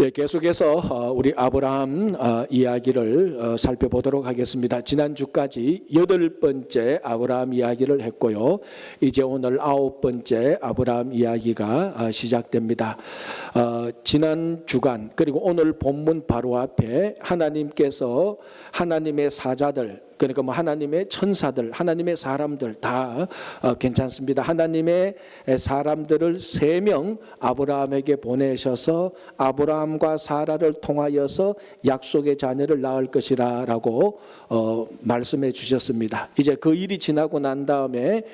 계속해서 우리 아브라함 이야기를 살펴보도록 하겠습니다. 지난주까지 8번째 아브라함 이야기를 했고요. 이제 오늘 9번째 아브라함 이야기가 시작됩니다. 지난 주간 그리고 오늘 본문 바로 앞에 하나님께서 하나님의 사자들, 그러니까 하나님의 천사들, 하나님의 사람들 다 괜찮습니다. 하나님의 사람들을 3명 아브라함에게 보내셔서 아브라함과 사라를 통하여서 약속의 자녀를 낳을 것이라고 말씀해 주셨습니다. 이제 그 일이 지나고 난 다음에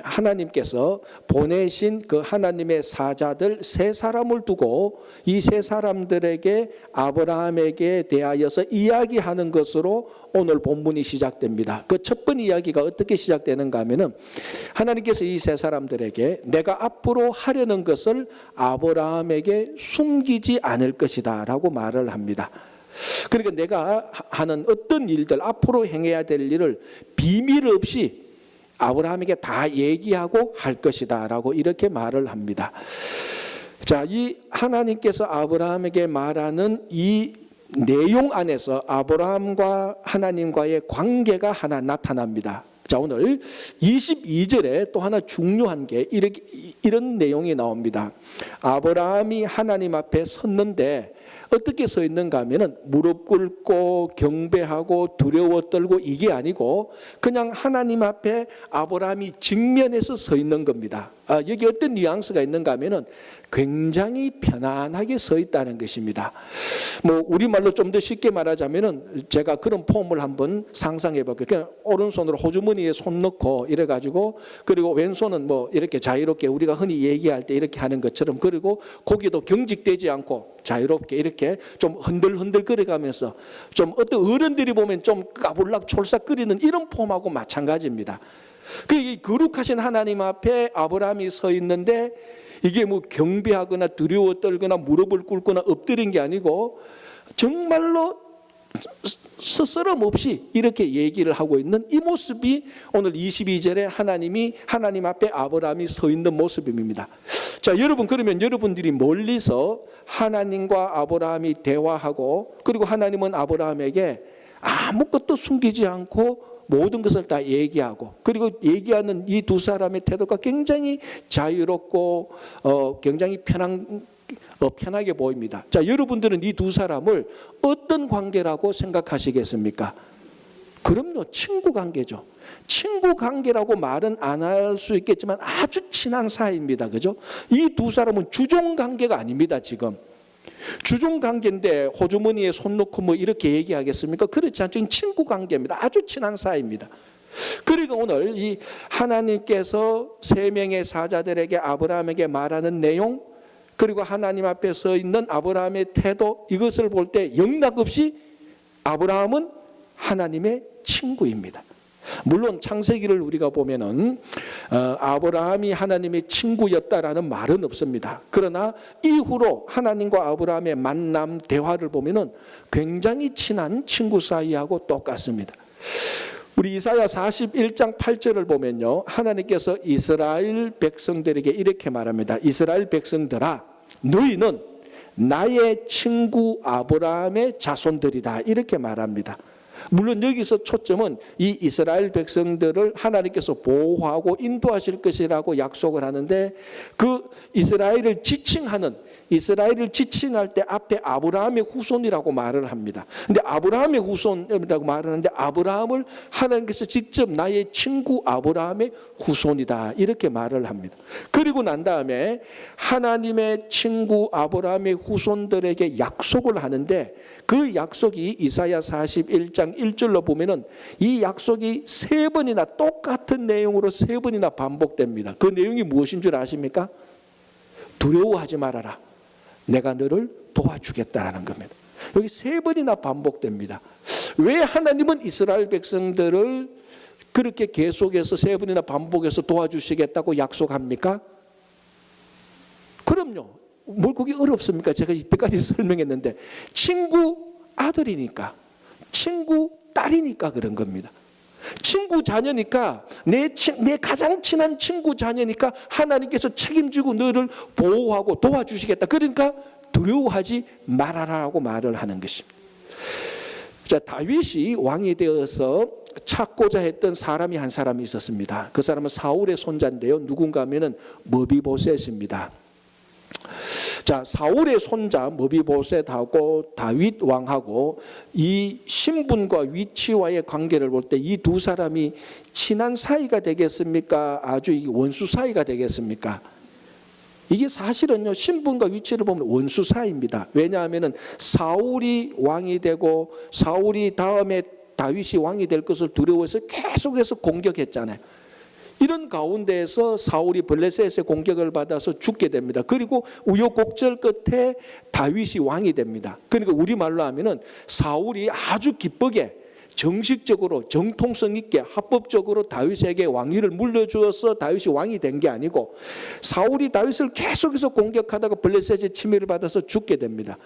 하나님께서 보내신 그 하나님의 사자들 3사람을 두고 이 3사람들에게 아브라함에게 대하여서 이야기하는 것으로 오늘 본문이 시작됩니다. 그 첫 번째 이야기가 어떻게 시작되는가 하면은 하나님께서 이 3사람들에게 내가 앞으로 하려는 것을 아브라함에게 숨기지 않을 것이다 라고 말을 합니다. 그러니까 내가 하는 어떤 일들, 앞으로 행해야 될 일을 비밀 없이 아브라함에게 다 얘기하고 할 것이다 라고 이렇게 말을 합니다. 자, 이 하나님께서 아브라함에게 말하는 이 내용 안에서 아브라함과 하나님과의 관계가 하나 나타납니다. 자, 오늘 22절에 또 하나 중요한 게 이런 내용이 나옵니다. 아브라함이 하나님 앞에 섰는데 어떻게 서 있는가 하면은 무릎 꿇고 경배하고 두려워 떨고 이게 아니고 그냥 하나님 앞에 아브라함이 직면해서 서 있는 겁니다. 여기 어떤 뉘앙스가 있는가 하면은 굉장히 편안하게 서 있다는 것입니다. 우리말로 좀 더 쉽게 말하자면은 제가 그런 폼을 한번 상상해 볼게요. 그냥 오른손으로 호주머니에 손 넣고 이래 가지고 그리고 왼손은 이렇게 자유롭게 우리가 흔히 얘기할 때 이렇게 하는 것처럼 그리고 고개도 경직되지 않고 자유롭게 이렇게 좀 흔들흔들 거려가면서 좀 어떤 어른들이 보면 좀 까불락 촐싹거리는 이런 폼하고 마찬가지입니다. 이 거룩하신 하나님 앞에 아브라함이 서 있는데 이게 경배하거나 두려워 떨거나 무릎을 꿇거나 엎드린 게 아니고 정말로 스스럼 없이 이렇게 얘기를 하고 있는 이 모습이 오늘 22절에 하나님 앞에 아브라함이 서 있는 모습입니다. 자, 여러분, 그러면 여러분들이 멀리서 하나님과 아브라함이 대화하고 그리고 하나님은 아브라함에게 아무것도 숨기지 않고 모든 것을 다 얘기하고 그리고 얘기하는 이 2사람의 태도가 굉장히 자유롭고 굉장히 편하게 보입니다. 자, 여러분들은 이 2사람을 어떤 관계라고 생각하시겠습니까? 그럼요, 친구 관계죠. 친구 관계라고 말은 안 할 수 있겠지만 아주 친한 사이입니다. 그죠? 이 2사람은 주종 관계가 아닙니다. 지금 주종 관계인데 호주머니에 손 놓고 이렇게 얘기하겠습니까? 그렇지 않죠. 친구 관계입니다. 아주 친한 사이입니다. 그리고 오늘 이 하나님께서 3명의 사자들에게 아브라함에게 말하는 내용 그리고 하나님 앞에 서 있는 아브라함의 태도 이것을 볼 때 영락없이 아브라함은 하나님의 친구입니다. 물론 창세기를 우리가 보면은 아브라함이 하나님의 친구였다라는 말은 없습니다. 그러나 이후로 하나님과 아브라함의 만남 대화를 보면은 굉장히 친한 친구 사이하고 똑같습니다. 우리 이사야 41장 8절을 보면요, 하나님께서 이스라엘 백성들에게 이렇게 말합니다. 이스라엘 백성들아, 너희는 나의 친구 아브라함의 자손들이다 이렇게 말합니다. 물론 여기서 초점은 이 이스라엘 백성들을 하나님께서 보호하고 인도하실 것이라고 약속을 하는데 그 이스라엘을 지칭할 때 앞에 아브라함의 후손이라고 말을 합니다. 근데 아브라함의 후손이라고 말하는데 아브라함을 하나님께서 직접 나의 친구 아브라함의 후손이다 이렇게 말을 합니다. 그리고 난 다음에 하나님의 친구 아브라함의 후손들에게 약속을 하는데 그 약속이 이사야 41장 1절로 보면은 이 약속이 3번이나 똑같은 내용으로 3번이나 반복됩니다. 그 내용이 무엇인 줄 아십니까? 두려워하지 말아라. 내가 너를 도와주겠다라는 겁니다. 여기 3번이나 반복됩니다. 왜 하나님은 이스라엘 백성들을 그렇게 계속해서 3번이나 반복해서 도와주시겠다고 약속합니까? 그럼요. 뭘 그게 어렵습니까? 제가 이때까지 설명했는데 친구 아들이니까 친구 딸이니까 그런 겁니다. 친구 자녀니까 내 가장 친한 친구 자녀니까 하나님께서 책임지고 너를 보호하고 도와주시겠다. 그러니까 두려워하지 말아라라고 말을 하는 것입니다. 자, 다윗이 왕이 되어서 찾고자 했던 사람이 한 사람이 있었습니다. 그 사람은 사울의 손자인데요. 누군가 하면은 머비보셋입니다. 자, 사울의 손자 머비보셋하고 다윗 왕하고 이 신분과 위치와의 관계를 볼 때 이 두 사람이 친한 사이가 되겠습니까? 아주 원수 사이가 되겠습니까? 이게 사실은요, 신분과 위치를 보면 원수 사이입니다. 왜냐하면은 사울이 왕이 되고 사울이 다음에 다윗이 왕이 될 것을 두려워해서 계속해서 공격했잖아요. 이런 가운데에서 사울이 블레셋의 공격을 받아서 죽게 됩니다. 그리고 우여곡절 끝에 다윗이 왕이 됩니다. 그러니까 우리말로 하면은 사울이 아주 기쁘게 정식적으로 정통성 있게 합법적으로 다윗에게 왕위를 물려주어서 다윗이 왕이 된 게 아니고 사울이 다윗을 계속해서 공격하다가 블레셋의 침해를 받아서 죽게 됩니다.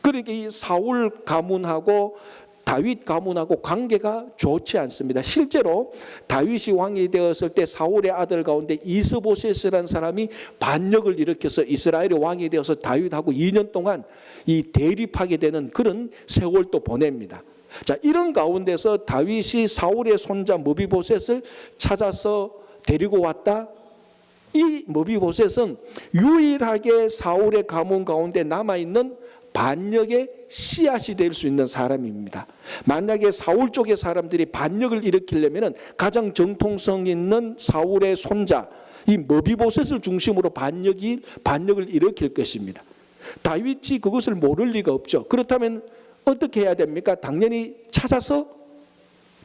그러니까 이 사울 가문하고 다윗 가문하고 관계가 좋지 않습니다. 실제로 다윗이 왕이 되었을 때 사울의 아들 가운데 이스보셋이라는 사람이 반역을 일으켜서 이스라엘의 왕이 되어서 다윗하고 2년 동안 이 대립하게 되는 그런 세월도 보냅니다. 자, 이런 가운데서 다윗이 사울의 손자 머비보셋을 찾아서 데리고 왔다. 이 머비보셋은 유일하게 사울의 가문 가운데 남아있는 반역의 씨앗이 될 수 있는 사람입니다. 만약에 사울 쪽의 사람들이 반역을 일으키려면 가장 정통성 있는 사울의 손자 이 머비보셋을 중심으로 반역을 일으킬 것입니다. 다윗이 그것을 모를 리가 없죠. 그렇다면 어떻게 해야 됩니까? 당연히 찾아서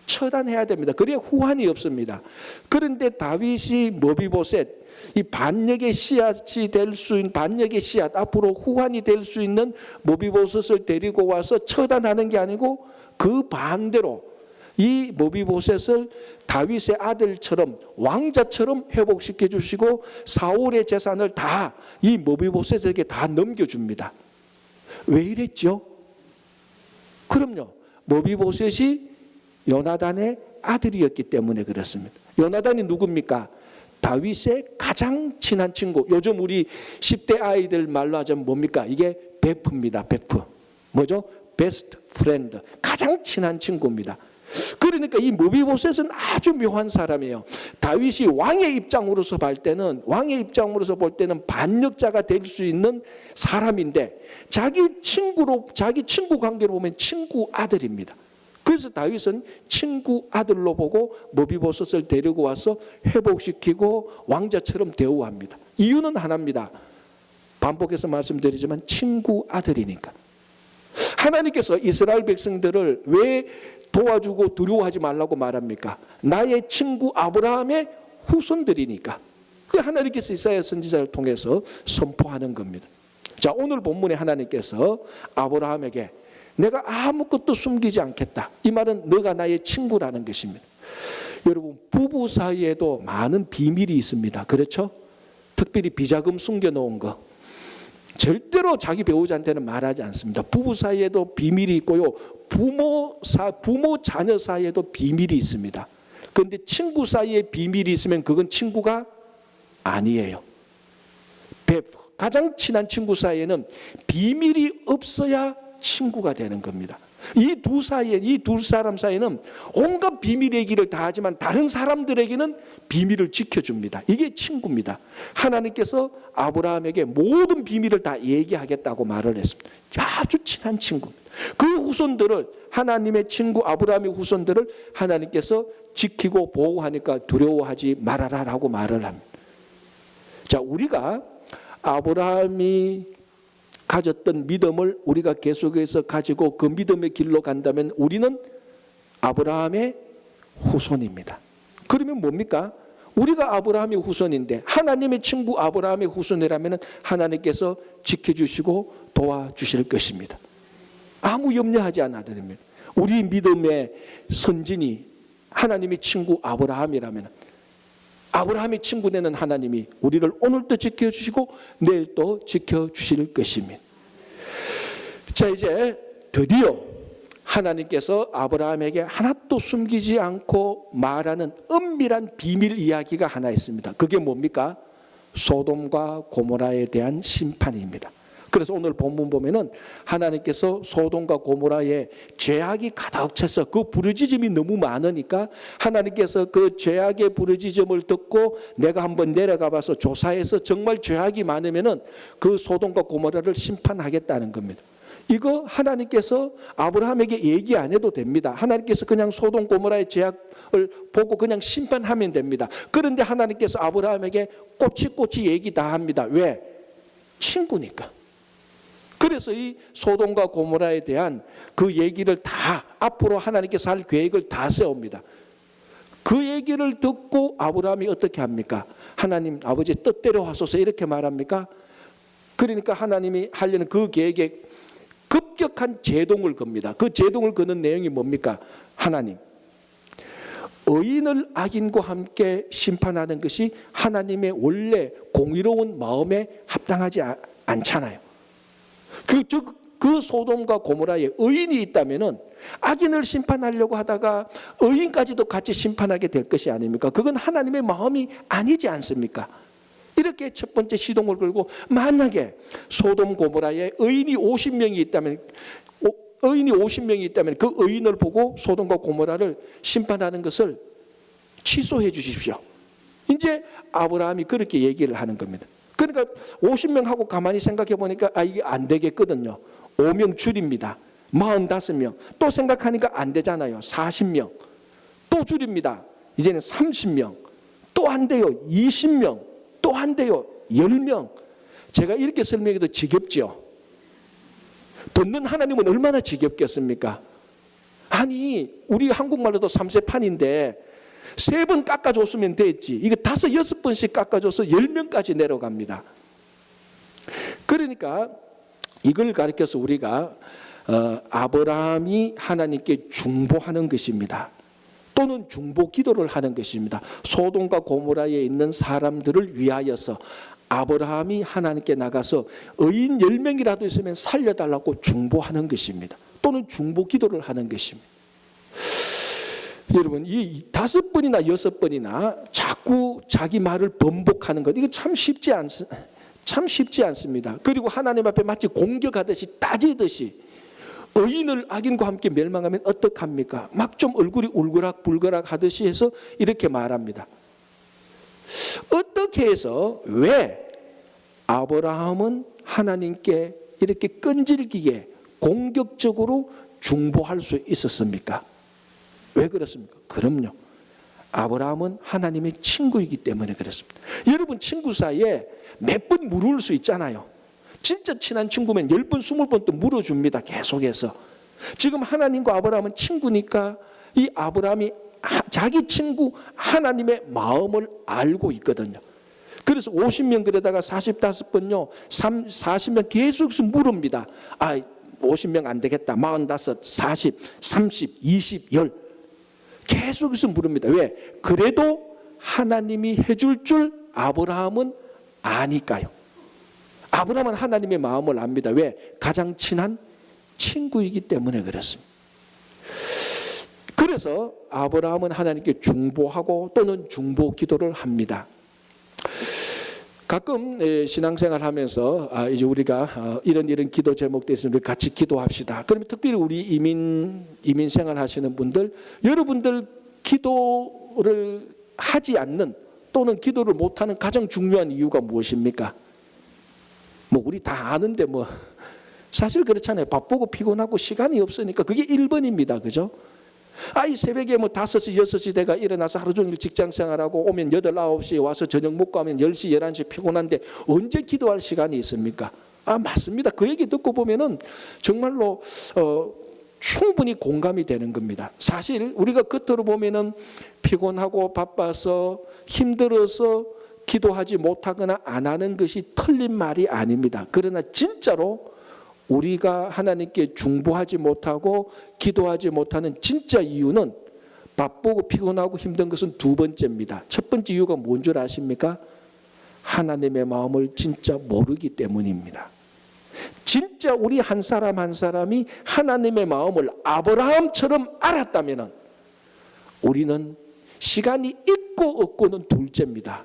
처단해야 됩니다. 그래야 후환이 없습니다. 그런데 다윗이 머비보셋 이 반역의 씨앗이 될 수 있는 반역의 씨앗 앞으로 후환이 될 수 있는 머비보셋을 데리고 와서 처단하는 게 아니고 그 반대로 이 머비보셋을 다윗의 아들처럼 왕자처럼 회복시켜 주시고 사울의 재산을 다 이 머비보셋에게 다 넘겨줍니다. 왜 이랬죠? 그럼요. 머비보셋이 요나단의 아들이었기 때문에 그렇습니다. 요나단이 누굽니까? 다윗의 가장 친한 친구. 요즘 우리 10대 아이들 말로 하자면 뭡니까? 이게 베프입니다. 베프. 뭐죠? 베스트 프렌드. 가장 친한 친구입니다. 그러니까 이 머비보셋은 아주 묘한 사람이에요. 다윗이 왕의 입장으로서 볼 때는 반역자가 될 수 있는 사람인데 자기 친구 관계로 보면 친구 아들입니다. 그래서 다윗은 친구 아들로 보고 머비보셋을 데리고 와서 회복시키고 왕자처럼 대우합니다. 이유는 하나입니다. 반복해서 말씀드리지만 친구 아들이니까. 하나님께서 이스라엘 백성들을 왜 도와주고 두려워하지 말라고 말합니까? 나의 친구 아브라함의 후손들이니까. 그 하나님께서 이사야 선지자를 통해서 선포하는 겁니다. 자, 오늘 본문에 하나님께서 아브라함에게 내가 아무것도 숨기지 않겠다. 이 말은 너가 나의 친구라는 것입니다. 여러분, 부부 사이에도 많은 비밀이 있습니다. 그렇죠? 특별히 비자금 숨겨놓은 거. 절대로 자기 배우자한테는 말하지 않습니다. 부부 사이에도 비밀이 있고요. 부모 자녀 사이에도 비밀이 있습니다. 그런데 친구 사이에 비밀이 있으면 그건 친구가 아니에요. 가장 친한 친구 사이에는 비밀이 없어야 친구가 되는 겁니다. 이 두 사람 사이에는 온갖 비밀 얘기를 다 하지만 다른 사람들에게는 비밀을 지켜줍니다. 이게 친구입니다. 하나님께서 아브라함에게 모든 비밀을 다 얘기하겠다고 말을 했습니다. 아주 친한 친구입니다. 그 후손들을 하나님의 친구 아브라함의 후손들을 하나님께서 지키고 보호하니까 두려워하지 말아라라고 말을 합니다. 자, 우리가 아브라함이 가졌던 믿음을 우리가 계속해서 가지고 그 믿음의 길로 간다면 우리는 아브라함의 후손입니다. 그러면 뭡니까? 우리가 아브라함의 후손인데 하나님의 친구 아브라함의 후손이라면 하나님께서 지켜주시고 도와주실 것입니다. 아무 염려하지 않아도 됩니다. 우리 믿음의 선진이 하나님의 친구 아브라함이라면 아브라함의 친구 되는 하나님이 우리를 오늘도 지켜주시고 내일 또 지켜주실 것입니다. 자, 이제 드디어 하나님께서 아브라함에게 하나도 숨기지 않고 말하는 은밀한 비밀 이야기가 하나 있습니다. 그게 뭡니까? 소돔과 고모라에 대한 심판입니다. 그래서 오늘 본문 보면은 하나님께서 소돔과 고모라에 죄악이 가득 차서 그 부르짖음이 너무 많으니까 하나님께서 그 죄악의 부르짖음을 듣고 내가 한번 내려가 봐서 조사해서 정말 죄악이 많으면은 그 소돔과 고모라를 심판하겠다는 겁니다. 이거 하나님께서 아브라함에게 얘기 안 해도 됩니다. 하나님께서 그냥 소돔 고모라의 죄악을 보고 그냥 심판하면 됩니다. 그런데 하나님께서 아브라함에게 꼬치꼬치 얘기 다 합니다. 왜? 친구니까. 그래서 이 소돔과 고모라에 대한 그 얘기를 다 앞으로 하나님께서 할 계획을 다 세웁니다. 그 얘기를 듣고 아브라함이 어떻게 합니까? 하나님 아버지 뜻대로 하소서 이렇게 말합니까? 그러니까 하나님이 하려는 그 계획에 급격한 제동을 겁니다. 그 제동을 거는 내용이 뭡니까? 하나님, 의인을 악인과 함께 심판하는 것이 하나님의 원래 공의로운 마음에 합당하지 않잖아요. 그 소돔과 고모라에 의인이 있다면은 악인을 심판하려고 하다가 의인까지도 같이 심판하게 될 것이 아닙니까? 그건 하나님의 마음이 아니지 않습니까? 이렇게 첫 번째 시동을 걸고 만약에 소돔 고모라에 의인이 50명이 있다면 그 의인을 보고 소돔과 고모라를 심판하는 것을 취소해 주십시오. 이제 아브라함이 그렇게 얘기를 하는 겁니다. 그러니까 50명하고 가만히 생각해 보니까 이게 안 되겠거든요. 5명 줄입니다. 45명. 또 생각하니까 안 되잖아요. 40명. 또 줄입니다. 이제는 30명. 또 안 돼요. 20명. 또 안 돼요. 10명. 제가 이렇게 설명해도 지겹죠. 듣는 하나님은 얼마나 지겹겠습니까? 아니 우리 한국말로도 3세판인데 3번 깎아줬으면 됐지. 이거 5, 6번씩 깎아줘서 10명까지 내려갑니다. 그러니까 이걸 가르쳐서 우리가 아브라함이 하나님께 중보하는 것입니다. 또는 중보 기도를 하는 것입니다. 소돔과 고모라에 있는 사람들을 위하여서 아브라함이 하나님께 나가서 의인 10명이라도 있으면 살려달라고 중보하는 것입니다. 또는 중보 기도를 하는 것입니다. 여러분 이 5번이나 6번이나 자꾸 자기 말을 번복하는 것 이거 참 쉽지 않습니다. 그리고 하나님 앞에 마치 공격하듯이 따지듯이 의인을 악인과 함께 멸망하면 어떡합니까? 막 좀 얼굴이 울그락불그락 하듯이 해서 이렇게 말합니다. 어떻게 해서 왜 아브라함은 하나님께 이렇게 끈질기게 공격적으로 중보할 수 있었습니까? 왜 그렇습니까? 그럼요. 아브라함은 하나님의 친구이기 때문에 그렇습니다. 여러분 친구 사이에 몇 번 물을 수 있잖아요. 진짜 친한 친구면 10번, 20번 또 물어줍니다. 계속해서. 지금 하나님과 아브라함은 친구니까 이 아브라함이 자기 친구 하나님의 마음을 알고 있거든요. 그래서 50명 그러다가 45번요. 40명 계속 물읍니다. 50명 안 되겠다. 45, 40, 30, 20, 10 계속해서 물읍니다. 왜? 그래도 하나님이 해줄 줄 아브라함은 아니까요. 아브라함은 하나님의 마음을 압니다. 왜? 가장 친한 친구이기 때문에 그렇습니다. 그래서 아브라함은 하나님께 중보하고 또는 중보 기도를 합니다. 가끔 신앙생활 하면서 이제 우리가 이런 기도 제목도 있으면 같이 기도합시다. 그러면 특별히 우리 이민 생활 하시는 분들, 여러분들 기도를 하지 않는 또는 기도를 못하는 가장 중요한 이유가 무엇입니까? 우리 다 아는데 사실 그렇잖아요. 바쁘고 피곤하고 시간이 없으니까 그게 1번입니다. 그죠? 이 새벽에 5시, 6시 내가 일어나서 하루 종일 직장 생활하고 오면 8, 9시에 와서 저녁 먹고 하면 10시, 11시 피곤한데 언제 기도할 시간이 있습니까? 맞습니다. 그 얘기 듣고 보면은 정말로 충분히 공감이 되는 겁니다. 사실 우리가 겉으로 보면은 피곤하고 바빠서 힘들어서 기도하지 못하거나 안 하는 것이 틀린 말이 아닙니다. 그러나 진짜로 우리가 하나님께 중보하지 못하고 기도하지 못하는 진짜 이유는 바쁘고 피곤하고 힘든 것은 2번째입니다. 첫 번째 이유가 뭔 줄 아십니까? 하나님의 마음을 진짜 모르기 때문입니다. 진짜 우리 한 사람 한 사람이 하나님의 마음을 아브라함처럼 알았다면 우리는 시간이 있고 없고는 둘째입니다.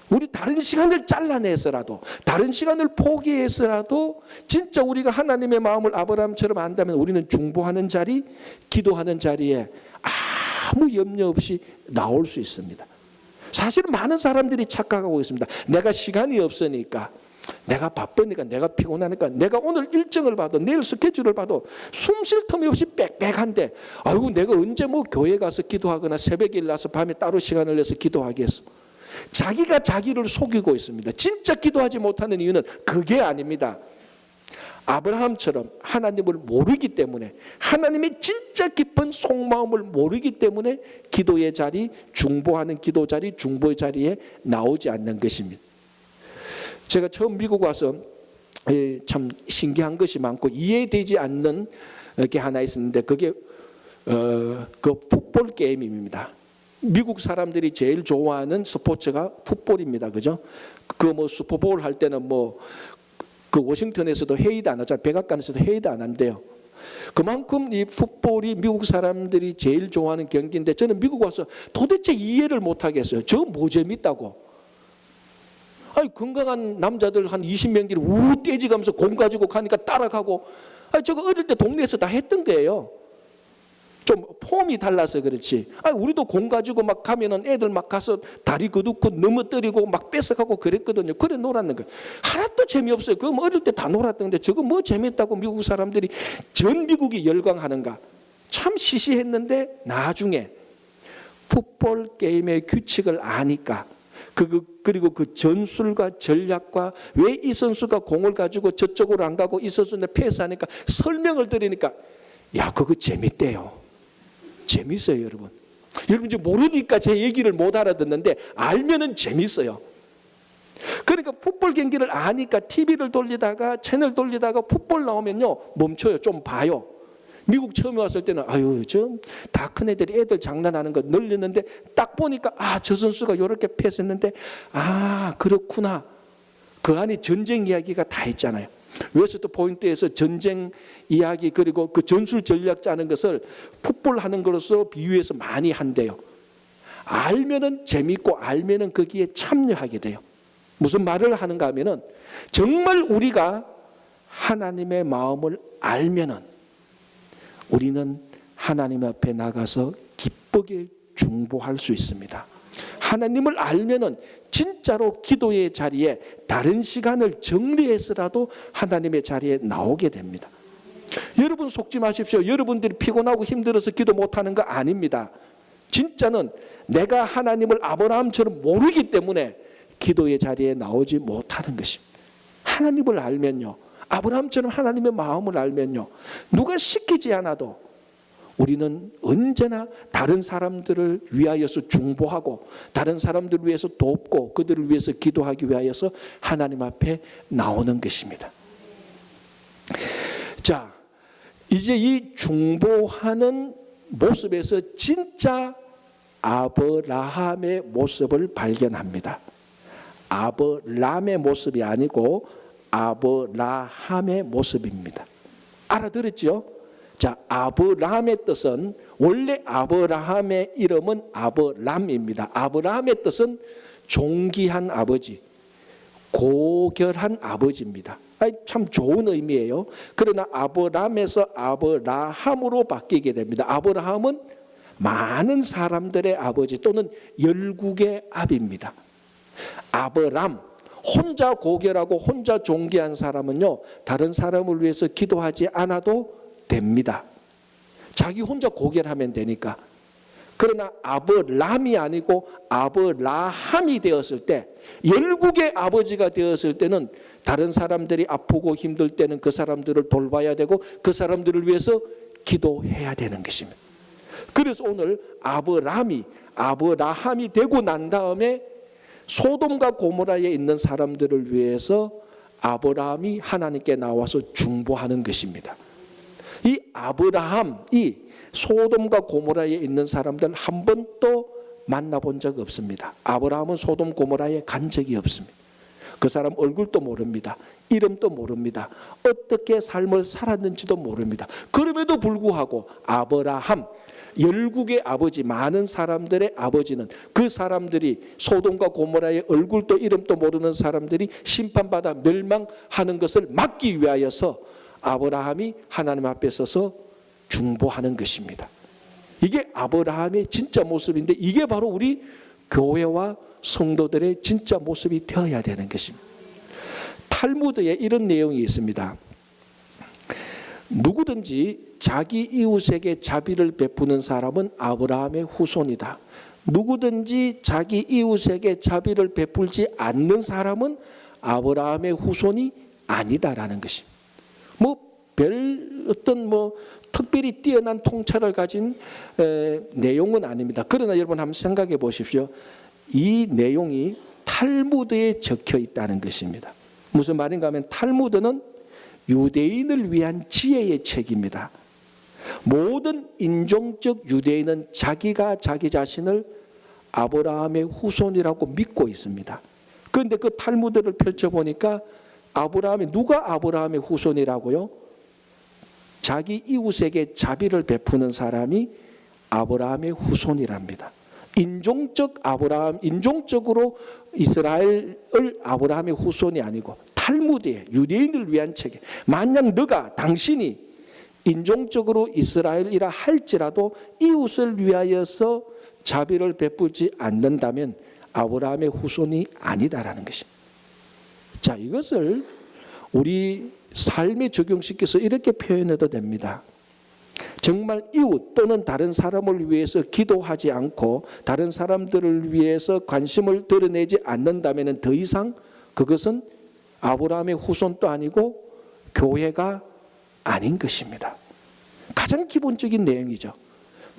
우리 다른 시간을 잘라내서라도, 다른 시간을 포기해서라도 진짜 우리가 하나님의 마음을 아브라함처럼 안다면 우리는 중보하는 자리, 기도하는 자리에 아무 염려 없이 나올 수 있습니다. 사실 많은 사람들이 착각하고 있습니다. 내가 시간이 없으니까, 내가 바쁘니까, 내가 피곤하니까, 내가 오늘 일정을 봐도, 내일 스케줄을 봐도 숨 쉴 틈이 없이 빽빽한데, 아이고 내가 언제 뭐 교회 가서 기도하거나 새벽에 일어나서 밤에 따로 시간을 내서 기도하겠어. 자기가 자기를 속이고 있습니다. 진짜 기도하지 못하는 이유는 그게 아닙니다. 아브라함처럼 하나님을 모르기 때문에, 하나님의 진짜 깊은 속마음을 모르기 때문에 기도의 자리, 중보하는 기도 자리, 중보의 자리에 나오지 않는 것입니다. 제가 처음 미국 와서 참 신기한 것이 많고 이해되지 않는 게 하나 있었는데, 그게 그 풋볼 게임입니다. 미국 사람들이 제일 좋아하는 스포츠가 풋볼입니다. 그죠? 그 뭐 슈퍼볼 할 때는 뭐 그 워싱턴에서도 회의도 안 하잖아요. 백악관에서도 회의도 안 한대요. 그만큼 이 풋볼이 미국 사람들이 제일 좋아하는 경기인데, 저는 미국 와서 도대체 이해를 못 하겠어요. 저 뭐 재밌다고? 아니, 건강한 남자들 한 20명끼리 우 떼지가면서 공 가지고 가니까 따라가고, 아니, 저거 어릴 때 동네에서 다 했던 거예요. 좀 폼이 달라서 그렇지. 아니, 우리도 공 가지고 막 가면은 애들 막 가서 다리 거두고 넘어뜨리고 막 뺏어가고 그랬거든요. 그래 놀았는 거예요. 하나도 재미없어요. 그거 뭐 어릴 때 다 놀았던데 저거 뭐 재밌다고 미국 사람들이, 전 미국이 열광하는가. 참 시시했는데 나중에 풋볼 게임의 규칙을 아니까, 그리고 그 전술과 전략과 왜 이 선수가 공을 가지고 저쪽으로 안 가고 이 선수는 패스하니까 설명을 드리니까, 야, 그거 재밌대요. 재밌어요, 여러분. 여러분 이제 모르니까 제 얘기를 못 알아듣는데 알면은 재밌어요. 그러니까 풋볼 경기를 아니까 TV를 돌리다가 채널 돌리다가 풋볼 나오면요 멈춰요. 좀 봐요. 미국 처음에 왔을 때는 아유 좀 다 큰 애들이 애들 장난하는 거 늘렸는데 딱 보니까 아, 저 선수가 이렇게 패스했는데 아, 그렇구나. 그 안에 전쟁 이야기가 다 있잖아요. 웨스트 포인트에서 전쟁 이야기 그리고 그 전술 전략 짜는 것을 풋볼 하는 것으로 비유해서 많이 한대요. 알면은 재밌고 알면은 거기에 참여하게 돼요. 무슨 말을 하는가 하면은 정말 우리가 하나님의 마음을 알면은 우리는 하나님 앞에 나가서 기쁘게 중보할 수 있습니다. 하나님을 알면은 진짜로 기도의 자리에 다른 시간을 정리해서라도 하나님의 자리에 나오게 됩니다. 여러분 속지 마십시오. 여러분들이 피곤하고 힘들어서 기도 못하는 거 아닙니다. 진짜는 내가 하나님을 아브라함처럼 모르기 때문에 기도의 자리에 나오지 못하는 것입니다. 하나님을 알면요, 아브라함처럼 하나님의 마음을 알면요, 누가 시키지 않아도 우리는 언제나 다른 사람들을 위하여서 중보하고 다른 사람들을 위해서 돕고 그들을 위해서 기도하기 위하여서 하나님 앞에 나오는 것입니다. 자, 이제 이 중보하는 모습에서 진짜 아브라함의 모습을 발견합니다. 아브라함의 모습이 아니고 아브라함의 모습입니다. 알아들었죠? 자, 아브라함의 뜻은, 원래 아브라함의 이름은 아브람입니다. 아브라함의 뜻은 존귀한 아버지, 고결한 아버지입니다. 참 좋은 의미예요. 그러나 아브람에서 아브라함으로 바뀌게 됩니다. 아브라함은 많은 사람들의 아버지 또는 열국의 아비입니다. 아브람, 혼자 고결하고 혼자 존귀한 사람은요, 다른 사람을 위해서 기도하지 않아도 됩니다. 자기 혼자 고결하면 되니까. 그러나 아브람이 아니고 아브라함이 되었을 때, 열국의 아버지가 되었을 때는 다른 사람들이 아프고 힘들 때는 그 사람들을 돌봐야 되고 그 사람들을 위해서 기도해야 되는 것입니다. 그래서 오늘 아브라함이 되고 난 다음에 소돔과 고모라에 있는 사람들을 위해서 아브라함이 하나님께 나와서 중보하는 것입니다. 이 아브라함이 소돔과 고모라에 있는 사람들 한 번도 만나본 적 없습니다. 아브라함은 소돔 고모라에 간 적이 없습니다. 그 사람 얼굴도 모릅니다. 이름도 모릅니다. 어떻게 삶을 살았는지도 모릅니다. 그럼에도 불구하고 아브라함, 열국의 아버지, 많은 사람들의 아버지는 그 사람들이 소돔과 고모라의 얼굴도 이름도 모르는 사람들이 심판받아 멸망하는 것을 막기 위하여서 아브라함이 하나님 앞에 서서 중보하는 것입니다. 이게 아브라함의 진짜 모습인데 이게 바로 우리 교회와 성도들의 진짜 모습이 되어야 되는 것입니다. 탈무드에 이런 내용이 있습니다. 누구든지 자기 이웃에게 자비를 베푸는 사람은 아브라함의 후손이다. 누구든지 자기 이웃에게 자비를 베풀지 않는 사람은 아브라함의 후손이 아니다라는 것입니다. 별 어떤 특별히 뛰어난 통찰을 가진 내용은 아닙니다. 그러나 여러분 한번 생각해 보십시오. 이 내용이 탈무드에 적혀 있다는 것입니다. 무슨 말인가 하면 탈무드는 유대인을 위한 지혜의 책입니다. 모든 인종적 유대인은 자기가 자기 자신을 아브라함의 후손이라고 믿고 있습니다. 그런데 그 탈무드를 펼쳐보니까 누가 아브라함의 후손이라고요? 자기 이웃에게 자비를 베푸는 사람이 아브라함의 후손이랍니다. 인종적으로 이스라엘을 아브라함의 후손이 아니고 탈무드에 유대인을 위한 책에 만약 당신이 인종적으로 이스라엘이라 할지라도 이웃을 위하여서 자비를 베풀지 않는다면 아브라함의 후손이 아니다라는 것입니다. 자, 이것을 우리 삶에 적용시켜서 이렇게 표현해도 됩니다. 정말 이웃 또는 다른 사람을 위해서 기도하지 않고 다른 사람들을 위해서 관심을 드러내지 않는다면 더 이상 그것은 아브라함의 후손도 아니고 교회가 아닌 것입니다. 가장 기본적인 내용이죠.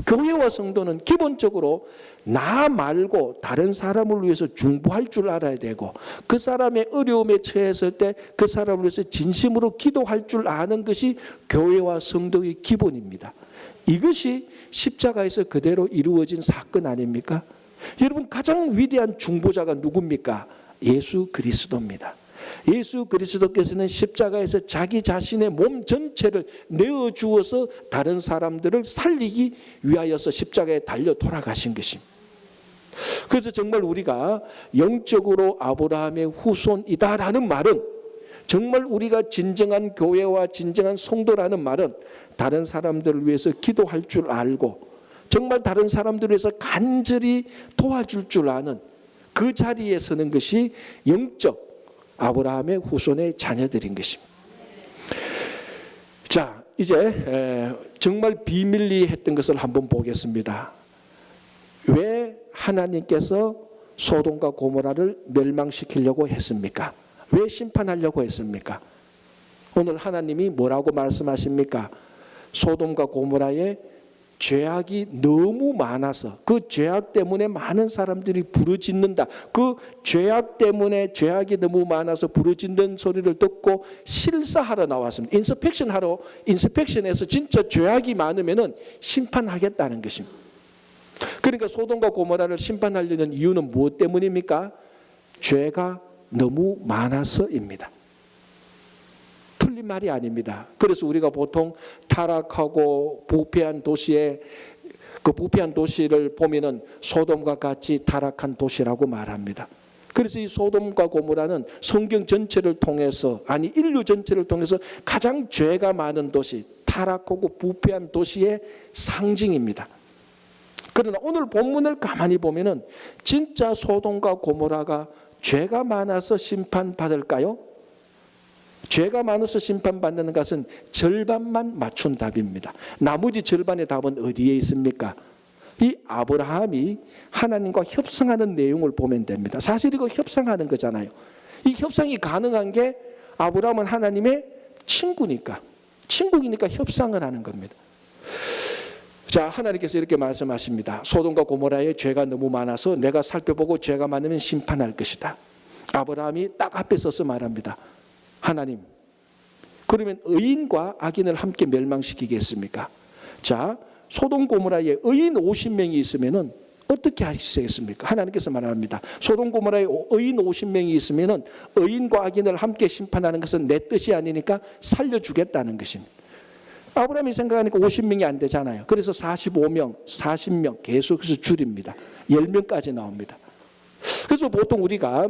교회와 성도는 기본적으로 나 말고 다른 사람을 위해서 중보할 줄 알아야 되고 그 사람의 어려움에 처했을 때 그 사람을 위해서 진심으로 기도할 줄 아는 것이 교회와 성도의 기본입니다. 이것이 십자가에서 그대로 이루어진 사건 아닙니까? 여러분, 가장 위대한 중보자가 누굽니까? 예수 그리스도입니다. 예수 그리스도께서는 십자가에서 자기 자신의 몸 전체를 내어주어서 다른 사람들을 살리기 위하여서 십자가에 달려 돌아가신 것입니다. 그래서 정말 우리가 영적으로 아브라함의 후손이다라는 말은, 정말 우리가 진정한 교회와 진정한 성도라는 말은 다른 사람들을 위해서 기도할 줄 알고 정말 다른 사람들을 위해서 간절히 도와줄 줄 아는 그 자리에 서는 것이 영적 아브라함의 후손의 자녀들인 것입니다. 자, 이제 정말 비밀리 했던 것을 한번 보겠습니다. 왜 하나님께서 소돔과 고모라를 멸망시키려고 했습니까? 왜 심판하려고 했습니까? 오늘 하나님이 뭐라고 말씀하십니까? 소돔과 고모라의 죄악이 너무 많아서 그 죄악 때문에 많은 사람들이 부르짖는다. 그 죄악 때문에 죄악이 너무 많아서 부르짖는 소리를 듣고 실사하러 나왔습니다. 인스펙션에서 진짜 죄악이 많으면은 심판하겠다는 것입니다. 그러니까 소돔과 고모라를 심판하려는 이유는 무엇 때문입니까? 죄가 너무 많아서입니다. 틀린 말이 아닙니다. 그래서 우리가 보통 타락하고 부패한 도시에 그 부패한 도시를 보면은 소돔과 같이 타락한 도시라고 말합니다. 그래서 이 소돔과 고모라는 성경 전체를 통해서, 아니 인류 전체를 통해서 가장 죄가 많은 도시, 타락하고 부패한 도시의 상징입니다. 그러나 오늘 본문을 가만히 보면은 진짜 소돔과 고모라가 죄가 많아서 심판받을까요? 죄가 많아서 심판받는 것은 절반만 맞춘 답입니다. 나머지 절반의 답은 어디에 있습니까? 이 아브라함이 하나님과 협상하는 내용을 보면 됩니다. 사실 이거 협상하는 거잖아요. 이 협상이 가능한 게 아브라함은 하나님의 친구니까 협상을 하는 겁니다. 자, 하나님께서 이렇게 말씀하십니다. 소돔과 고모라의 죄가 너무 많아서 내가 살펴보고 죄가 많으면 심판할 것이다. 아브라함이 딱 앞에 서서 말합니다. 하나님, 그러면 의인과 악인을 함께 멸망시키겠습니까? 자, 소돔 고모라에 의인 50명이 있으면은 어떻게 하시겠습니까? 하나님께서 말합니다. 소돔 고모라에 의인 50명이 있으면은 의인과 악인을 함께 심판하는 것은 내 뜻이 아니니까 살려주겠다는 것입니다. 아브라함이 생각하니까 50명이 안 되잖아요. 그래서 45명, 40명 계속해서 줄입니다. 10명까지 나옵니다. 그래서 보통 우리가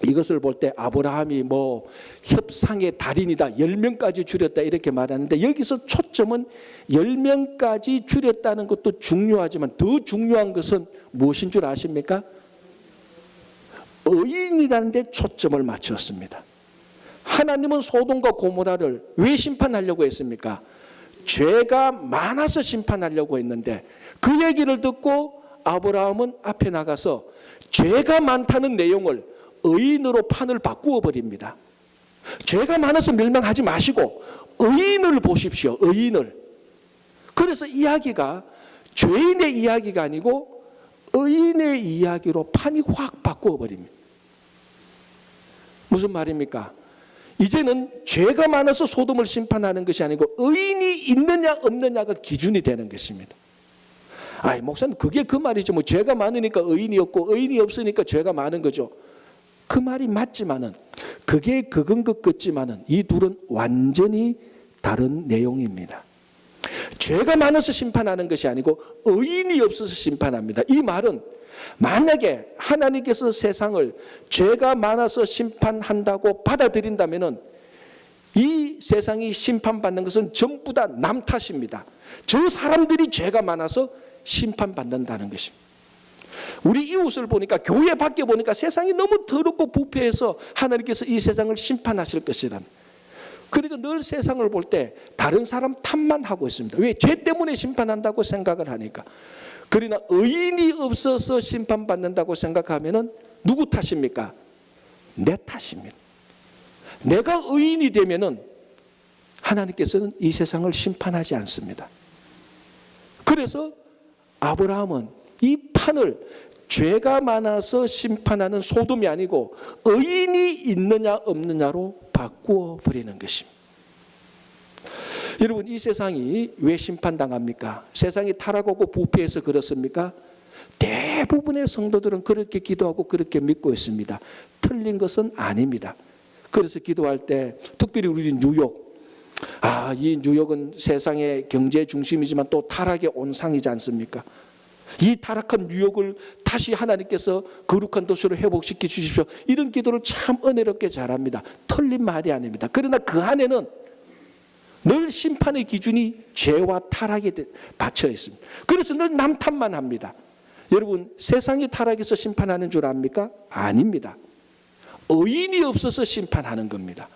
이것을 볼 때 아브라함이 뭐 협상의 달인이다, 10명까지 줄였다 이렇게 말하는데, 여기서 초점은 10명까지 줄였다는 것도 중요하지만 더 중요한 것은 무엇인 줄 아십니까? 의인이라는 데 초점을 맞추었습니다. 하나님은 소돔과 고모라를 왜 심판하려고 했습니까? 죄가 많아서 심판하려고 했는데, 그 얘기를 듣고 아브라함은 앞에 나가서 죄가 많다는 내용을 의인으로 판을 바꾸어 버립니다. 죄가 많아서 멸망하지 마시고 의인을 보십시오. 의인을. 그래서 이야기가 죄인의 이야기가 아니고 의인의 이야기로 판이 확 바꾸어 버립니다. 무슨 말입니까? 이제는 죄가 많아서 소돔을 심판하는 것이 아니고 의인이 있느냐 없느냐가 기준이 되는 것입니다. 아이, 목사님, 그게 그 말이죠. 뭐 죄가 많으니까 의인이 없고 의인이 없으니까 죄가 많은 거죠. 그 말이 맞지만은, 그게 그건 것 같지만은 이 둘은 완전히 다른 내용입니다. 죄가 많아서 심판하는 것이 아니고 의인이 없어서 심판합니다. 이 말은 만약에 하나님께서 세상을 죄가 많아서 심판한다고 받아들인다면은 이 세상이 심판받는 것은 전부 다 남 탓입니다. 저 사람들이 죄가 많아서 심판받는다는 것입니다. 우리 이웃을 보니까, 교회 밖에 보니까 세상이 너무 더럽고 부패해서 하나님께서 이 세상을 심판하실 것이란, 그러니까 늘 세상을 볼 때 다른 사람 탓만 하고 있습니다. 왜? 죄 때문에 심판한다고 생각을 하니까. 그러나 의인이 없어서 심판받는다고 생각하면은 누구 탓입니까? 내 탓입니다. 내가 의인이 되면은 하나님께서는 이 세상을 심판하지 않습니다. 그래서 아브라함은 이 판을 죄가 많아서 심판하는 소돔이 아니고 의인이 있느냐 없느냐로 바꾸어 버리는 것입니다. 여러분, 이 세상이 왜 심판당합니까? 세상이 타락하고 부패해서 그렇습니까? 대부분의 성도들은 그렇게 기도하고 그렇게 믿고 있습니다. 틀린 것은 아닙니다. 그래서 기도할 때 특별히 우리 뉴욕, 이 뉴욕은 세상의 경제 중심이지만 또 타락의 온상이지 않습니까? 이 타락한 뉴욕을 다시 하나님께서 거룩한 도시로 회복시켜 주십시오. 이런 기도를 참 은혜롭게 잘합니다. 틀린 말이 아닙니다. 그러나 그 안에는 늘 심판의 기준이 죄와 타락에 받쳐 있습니다. 그래서 늘 남 탓만 합니다. 여러분, 세상이 타락해서 심판하는 줄 압니까? 아닙니다. 의인이 없어서 심판하는 겁니다.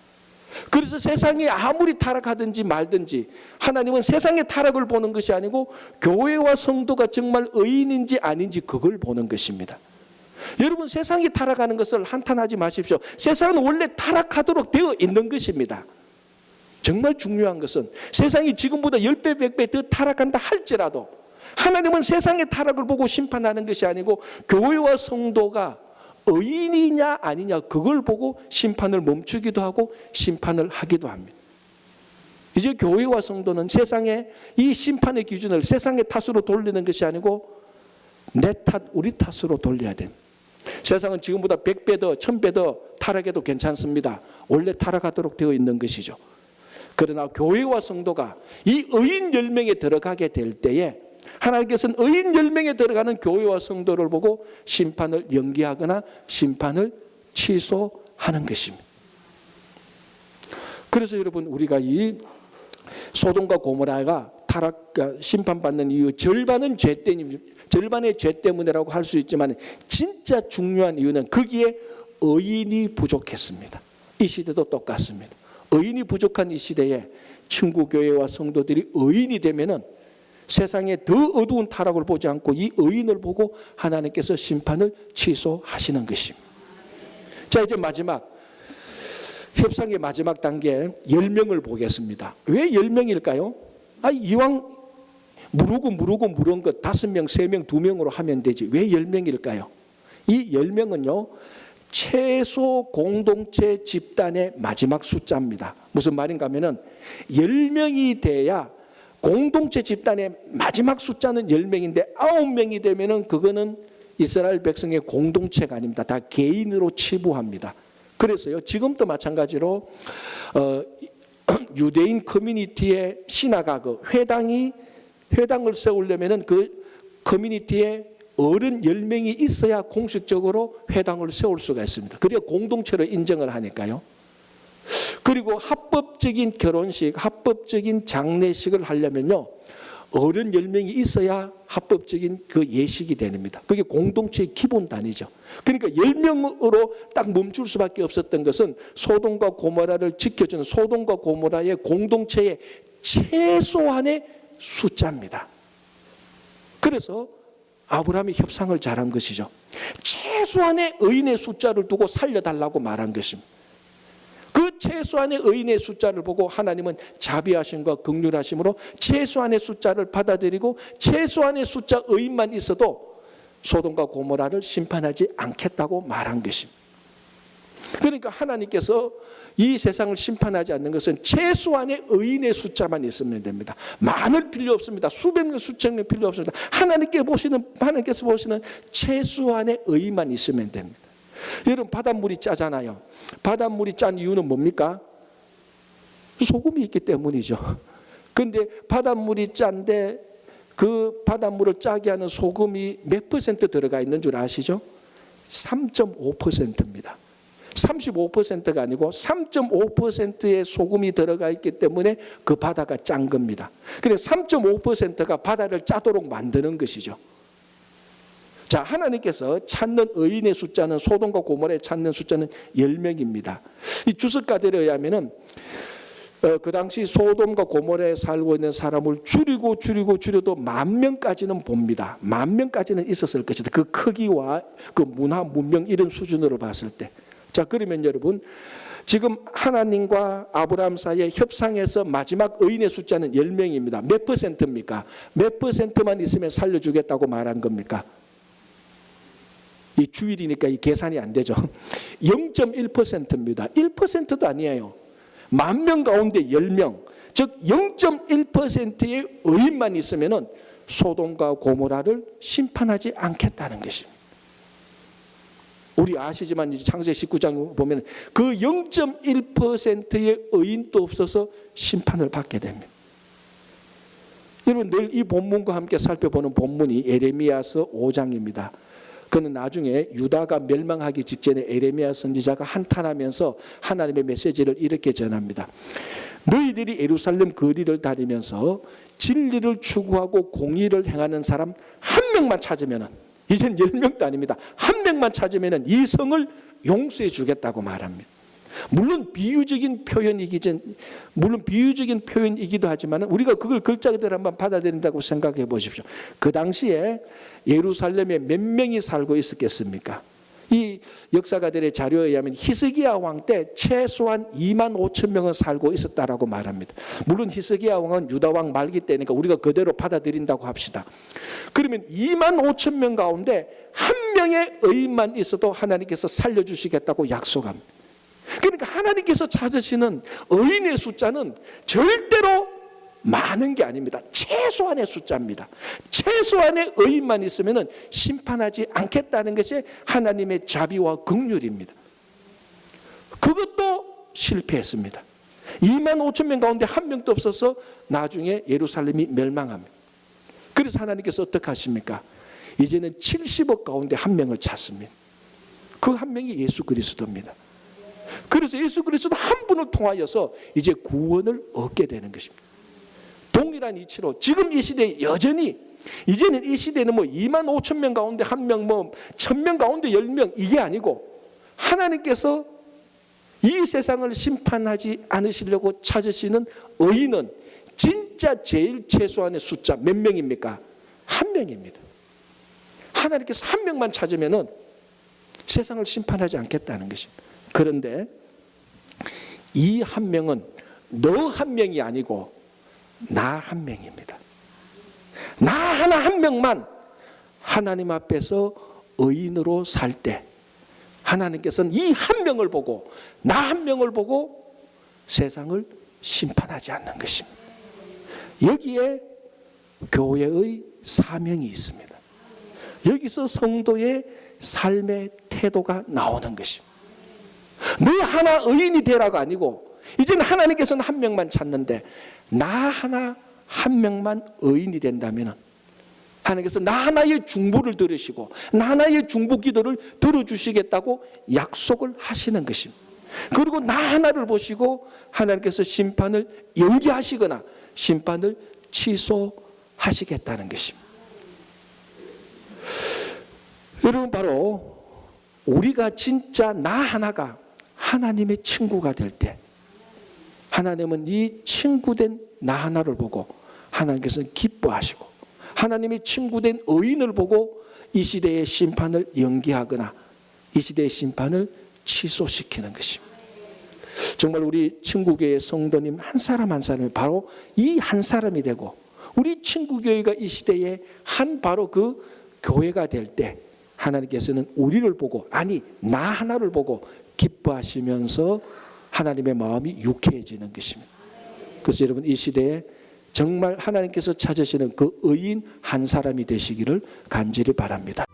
그래서 세상이 아무리 타락하든지 말든지 하나님은 세상의 타락을 보는 것이 아니고 교회와 성도가 정말 의인인지 아닌지 그걸 보는 것입니다. 여러분, 세상이 타락하는 것을 한탄하지 마십시오. 세상은 원래 타락하도록 되어 있는 것입니다. 정말 중요한 것은 세상이 지금보다 10배, 100배 더 타락한다 할지라도 하나님은 세상의 타락을 보고 심판하는 것이 아니고 교회와 성도가 의인이냐 아니냐 그걸 보고 심판을 멈추기도 하고 심판을 하기도 합니다. 이제 교회와 성도는 세상의 이 심판의 기준을 세상의 탓으로 돌리는 것이 아니고 내 탓, 우리 탓으로 돌려야 됩니다. 세상은 지금보다 100배 더, 1000배 더 타락해도 괜찮습니다. 원래 타락하도록 되어 있는 것이죠. 그러나 교회와 성도가 이 의인 10명에 들어가게 될 때에 하나님께서는 의인 10명에 들어가는 교회와 성도를 보고 심판을 연기하거나 심판을 취소하는 것입니다. 그래서 여러분, 우리가 이 소돔과 고모라가 심판받는 이유, 절반의 죄 때문이라고 할 수 있지만 진짜 중요한 이유는 거기에 의인이 부족했습니다. 이 시대도 똑같습니다. 의인이 부족한 이 시대에 친구교회와 성도들이 의인이 되면은 세상에 더 어두운 타락을 보지 않고 이 의인을 보고 하나님께서 심판을 취소하시는 것입니다. 자, 이제 마지막 협상의 마지막 단계 10명을 보겠습니다. 왜 10명일까요? 이왕 물은 것 5명, 3명, 2명으로 하면 되지 왜 10명일까요? 이 10명은요 최소 공동체 집단의 마지막 숫자입니다. 무슨 말인가 하면은 10명이 돼야 공동체 집단의 마지막 숫자는 10명인데 9명이 되면은 그거는 이스라엘 백성의 공동체가 아닙니다. 다 개인으로 치부합니다. 그래서요 지금도 마찬가지로 유대인 커뮤니티의 신화가 그 회당을 세우려면은 그 커뮤니티에 어른 10명이 있어야 공식적으로 회당을 세울 수가 있습니다. 그래야 공동체로 인정을 하니까요. 그리고 합법적인 결혼식, 합법적인 장례식을 하려면요, 어른 10명이 있어야 합법적인 그 예식이 됩니다. 그게 공동체의 기본 단위죠. 그러니까 10명으로 딱 멈출 수밖에 없었던 것은 소돔과 고모라를 지켜주는 소돔과 고모라의 공동체의 최소한의 숫자입니다. 그래서 아브라함이 협상을 잘한 것이죠. 최소한의 의인의 숫자를 두고 살려달라고 말한 것입니다. 그 최소한의 의인의 숫자를 보고 하나님은 자비하심과 긍휼하심으로 최소한의 숫자를 받아들이고 최소한의 숫자 의인만 있어도 소돔과 고모라를 심판하지 않겠다고 말한 것입니다. 그러니까 하나님께서 이 세상을 심판하지 않는 것은 최소한의 의인의 숫자만 있으면 됩니다. 많을 필요 없습니다. 수백 명, 수천 명 필요 없습니다. 하나님께서 보시는 최소한의 의인만 있으면 됩니다. 여러분, 바닷물이 짜잖아요. 바닷물이 짠 이유는 뭡니까? 소금이 있기 때문이죠. 그런데 바닷물이 짠데 그 바닷물을 짜게 하는 소금이 몇 퍼센트 들어가 있는 줄 아시죠? 3.5%입니다. 35%가 아니고 3.5%의 소금이 들어가 있기 때문에 그 바다가 짠 겁니다. 그래서 3.5%가 바다를 짜도록 만드는 것이죠. 자, 하나님께서 찾는 의인의 숫자는 소돔과 고모라에 찾는 숫자는 10명입니다. 이 주석가들에 의하면은 그 당시 소돔과 고모라에 살고 있는 사람을 줄여도 10,000명까지는 봅니다. 10,000명까지는 있었을 것이다. 그 크기와 그 문화, 문명 이런 수준으로 봤을 때. 자, 그러면 여러분, 지금 하나님과 아브라함 사이에 협상에서 마지막 의인의 숫자는 10명입니다. 몇 퍼센트입니까? 몇 퍼센트만 있으면 살려주겠다고 말한 겁니까? 이 주일이니까 이 계산이 안 되죠. 0.1%입니다. 1%도 아니에요. 10,000명 가운데 10명, 즉 0.1%의 의인만 있으면 소돔과 고모라를 심판하지 않겠다는 것입니다. 우리 아시지만 창세기 19장 보면 그 0.1%의 의인도 없어서 심판을 받게 됩니다. 여러분, 늘 이 본문과 함께 살펴보는 본문이 에레미야서 5장입니다. 그는 나중에 유다가 멸망하기 직전에 에레미야 선지자가 한탄하면서 하나님의 메시지를 이렇게 전합니다. 너희들이 예루살렘 거리를 다니면서 진리를 추구하고 공의를 행하는 사람 한 명만 찾으면은, 이젠 10명도 아닙니다. 한 명만 찾으면은 이 성을 용서해 주겠다고 말합니다. 물론 비유적인 표현이기도 하지만 우리가 그걸 글자그대로 한번 받아들인다고 생각해 보십시오. 그 당시에 예루살렘에 몇 명이 살고 있었겠습니까? 이 역사가들의 자료에 의하면 히스기야 왕 때 최소한 25,000명은 살고 있었다라고 말합니다. 물론 히스기야 왕은 유다 왕 말기 때니까 우리가 그대로 받아들인다고 합시다. 그러면 25,000명 가운데 한 명의 의인만 있어도 하나님께서 살려주시겠다고 약속합니다. 그러니까 하나님께서 찾으시는 의인의 숫자는 절대로 많은 게 아닙니다. 최소한의 숫자입니다. 최소한의 의인만 있으면 심판하지 않겠다는 것이 하나님의 자비와 긍휼입니다. 그것도 실패했습니다. 25,000명 가운데 한 명도 없어서 나중에 예루살렘이 멸망합니다. 그래서 하나님께서 어떻게 하십니까? 이제는 70억 가운데 한 명을 찾습니다. 그 한 명이 예수 그리스도입니다. 그래서 예수 그리스도 한 분을 통하여서 이제 구원을 얻게 되는 것입니다. 동일한 이치로 지금 이 시대에 여전히 이제는 이 시대는 25,000명 가운데 한 명, 1,000명 가운데 10명 이게 아니고 하나님께서 이 세상을 심판하지 않으시려고 찾으시는 의인은 진짜 제일 최소한의 숫자 몇 명입니까? 한 명입니다. 하나님께서 한 명만 찾으면은 세상을 심판하지 않겠다는 것입니다. 그런데 이 한 명은 너 한 명이 아니고 나 한 명입니다. 나 하나 한 명만 하나님 앞에서 의인으로 살 때 하나님께서는 이 한 명을 보고 나 한 명을 보고 세상을 심판하지 않는 것입니다. 여기에 교회의 사명이 있습니다. 여기서 성도의 삶의 태도가 나오는 것입니다. 너 하나 의인이 되라가 아니고 이제는 하나님께서는 한 명만 찾는데 나 하나 한 명만 의인이 된다면 하나님께서 나 하나의 중보를 들으시고 나 하나의 중보 기도를 들어주시겠다고 약속을 하시는 것입니다. 그리고 나 하나를 보시고 하나님께서 심판을 연기하시거나 심판을 취소하시겠다는 것입니다. 여러분, 바로 우리가 진짜 나 하나가 하나님의 친구가 될 때 하나님은 이 친구된 나 하나를 보고 하나님께서는 기뻐하시고 하나님의 친구된 의인을 보고 이 시대의 심판을 연기하거나 이 시대의 심판을 취소시키는 것입니다. 정말 우리 친구교회 성도님 한 사람 한 사람이 바로 이 한 사람이 되고 우리 친구교회가 이 시대에 한 바로 그 교회가 될 때 하나님께서는 우리를 보고 아니 나 하나를 보고 기뻐하시면서 하나님의 마음이 유쾌해지는 것입니다. 그래서 여러분 이 시대에 정말 하나님께서 찾으시는 그 의인 한 사람이 되시기를 간절히 바랍니다.